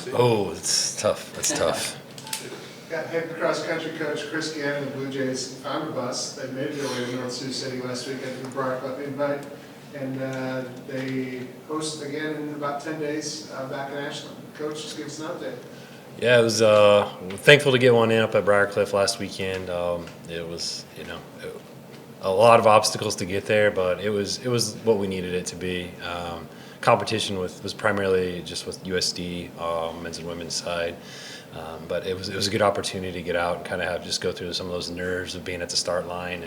see? Oh, it's tough. That's tough. Got head cross country coach Chris Gannon of the Blue Jays found a bus. They made their way to North Sioux City last week at the Briar Club invite, and they host again in about 10 days back in Ashland. Coach, just give us an update. Yeah, it was thankful to get one in up at Briarcliff last weekend. It was, a lot of obstacles to get there, but it was what we needed it to be. Competition was primarily just with USD, men's and women's side. But it was a good opportunity to get out and kind of just go through some of those nerves of being at the start line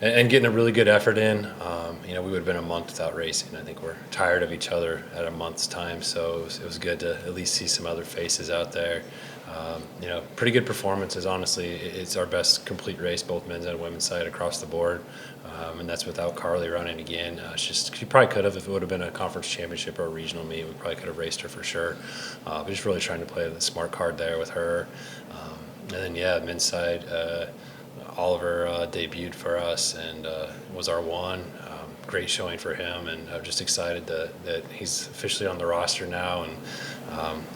and getting a really good effort in. We would have been a month without racing. I think we're tired of each other at a month's time, so it was good to at least see some other faces out there. Pretty good performances. Honestly, it's our best complete race, both men's and women's side across the board, and that's without Carly running again. She probably could have if it would have been a conference championship or a regional meet. We probably could have raced her for sure. But just really trying to play the smart card there with her. And then men's side. Oliver debuted for us and was our one. Great showing for him, and I'm just excited that he's officially on the roster now, and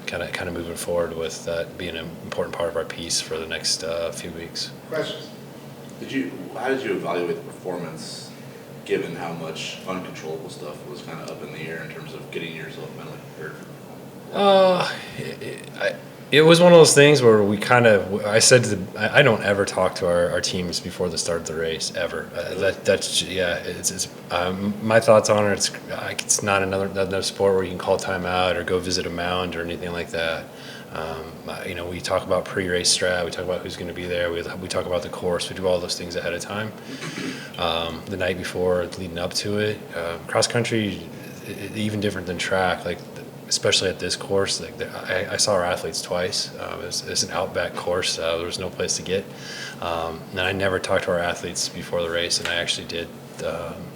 kind of moving forward with that being an important part of our piece for the next few weeks. Questions? How did you evaluate the performance, given how much uncontrollable stuff was kind of up in the air in terms of getting yourself mentally prepared? It was one of those things where I said I don't ever talk to our teams before the start of the race ever. It's my thoughts on it. It's not another sport where you can call timeout or go visit a mound or anything like that. We talk about pre-race strat. We talk about who's going to be there. We talk about the course. We do all those things ahead of time. The night before, leading up to it, cross country, even different than track. Especially at this course, I saw our athletes twice. It's an outback course. There was no place to get. And I never talked to our athletes before the race, and I actually did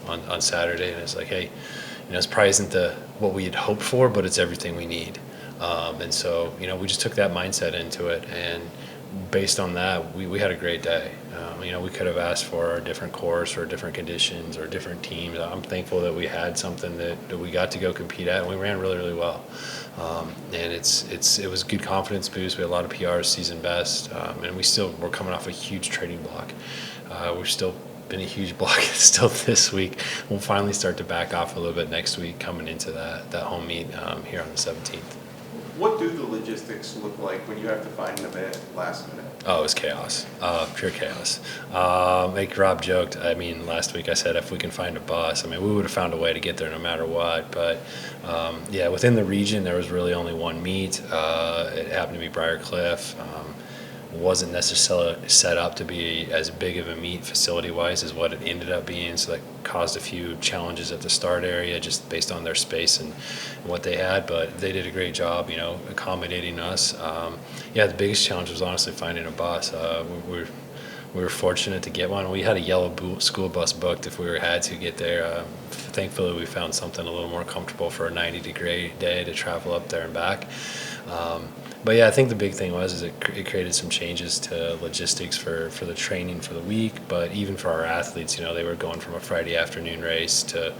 on Saturday. And it's like, hey, this probably isn't what we had hoped for, but it's everything we need. And so, we just took that mindset into it, and based on that, we had a great day. We could have asked for a different course or different conditions or different teams. I'm thankful that we had something that we got to go compete at, and we ran really, really well. And it was a good confidence boost. We had a lot of PRs, season best, and we're coming off a huge training block. We've still been a huge block still this week. We'll finally start to back off a little bit next week coming into that home meet here on the 17th. What do the logistics look like when you have to find an event last minute? Oh, it was chaos, pure chaos. Like Rob joked, last week I said if we can find a bus, we would have found a way to get there no matter what. But within the region, there was really only one meet. It happened to be Briarcliff. Wasn't necessarily set up to be as big of a meet facility-wise as what it ended up being, so that caused a few challenges at the start area just based on their space and what they had, but they did a great job, accommodating us. The biggest challenge was honestly finding a bus. We were fortunate to get one. We had a yellow school bus booked if we had to get there. Thankfully, we found something a little more comfortable for a 90-degree day to travel up there and back. But I think the big thing was it created some changes to logistics for the training for the week, but even for our athletes, they were going from a Friday afternoon race to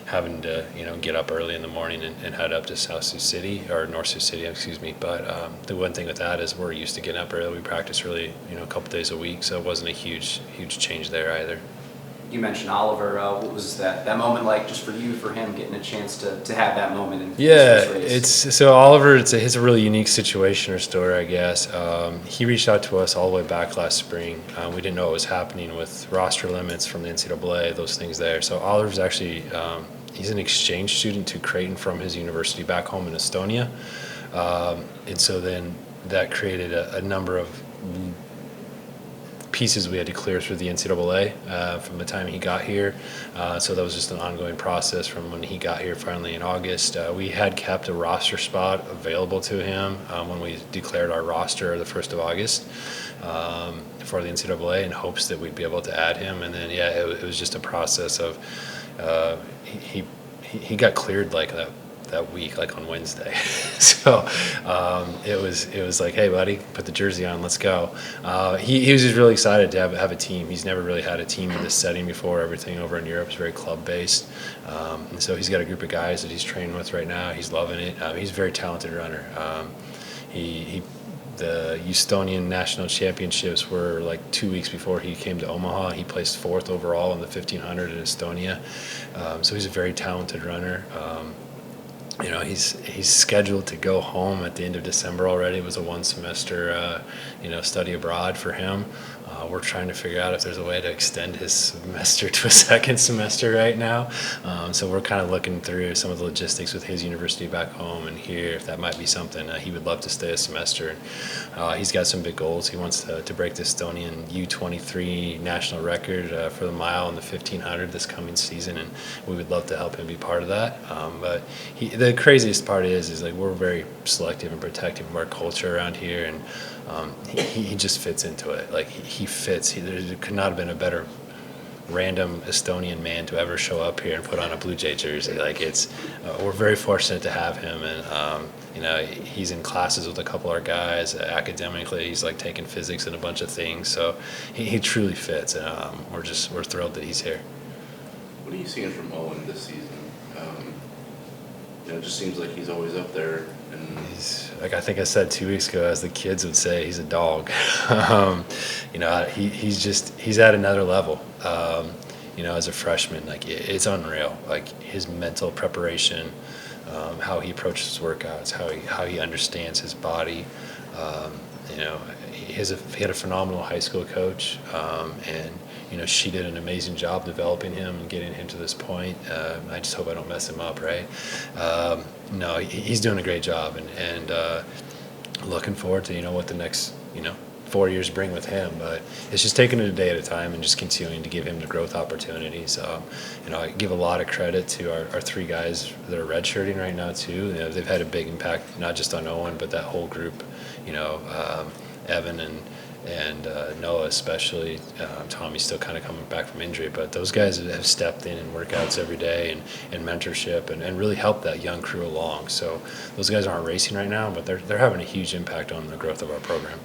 having to, get up early in the morning and head up to North Sioux City, excuse me. But the one thing with that is we're used to getting up early. We practice really, a couple days a week, so it wasn't a huge change there either. You mentioned Oliver. What was that moment like just for you, for him, getting a chance to have that moment in this race? Oliver, it's a really unique situation or story, I guess. He reached out to us all the way back last spring. We didn't know what was happening with roster limits from the NCAA, those things there. So Oliver's actually, he's an exchange student to Creighton from his university back home in Estonia. And so then that created a number of pieces we had to clear through the NCAA from the time he got here. So that was just an ongoing process from when he got here finally in August. We had kept a roster spot available to him when we declared our roster the 1st of August for the NCAA in hopes that we'd be able to add him. And then, it was just a process of he got cleared like that week, like on Wednesday. So it was like, hey, buddy, put the jersey on, let's go. He was just really excited to have a team. He's never really had a team in this setting before. Everything over in Europe is very club-based. And so he's got a group of guys that he's training with right now. He's loving it. He's a very talented runner. The Estonian national championships were like 2 weeks before he came to Omaha. He placed 4th overall in the 1500 in Estonia. So he's a very talented runner. He's scheduled to go home at the end of December already. It was a 1 semester, study abroad for him. We're trying to figure out if there's a way to extend his semester to a 2nd semester right now. So we're kind of looking through some of the logistics with his university back home and here, if that might be something. He would love to stay a semester. He's got some big goals. He wants to break the Estonian U23 national record for the mile in the 1500 this coming season, and we would love to help him be part of that. But the craziest part is like we're very selective and protective of our culture around here, and he just fits into it. Like he fits. There could not have been a better random Estonian man to ever show up here and put on a Blue Jay jersey. Like we're very fortunate to have him, and he's in classes with a couple of our guys. Academically, he's like taking physics and a bunch of things. So he truly fits, and we're thrilled that he's here. What are you seeing from Owen this season? It just seems like he's always up there. And he's, like I think I said 2 weeks ago, as the kids would say, he's a dog. He's at another level. As a freshman, like it's unreal. Like his mental preparation, how he approaches workouts, how he understands his body. He had a phenomenal high school coach, and she did an amazing job developing him and getting him to this point. I just hope I don't mess him up, right? No, he's doing a great job, and looking forward to what the next 4 years bring with him. But it's just taking it a day at a time and just continuing to give him the growth opportunities. I give a lot of credit to our 3 guys that are redshirting right now too. They've had a big impact, not just on Owen, but that whole group. Evan and Noah especially. Tommy's still kind of coming back from injury, but those guys have stepped in workouts every day and mentorship and really helped that young crew along. So those guys aren't racing right now, but they're having a huge impact on the growth of our program.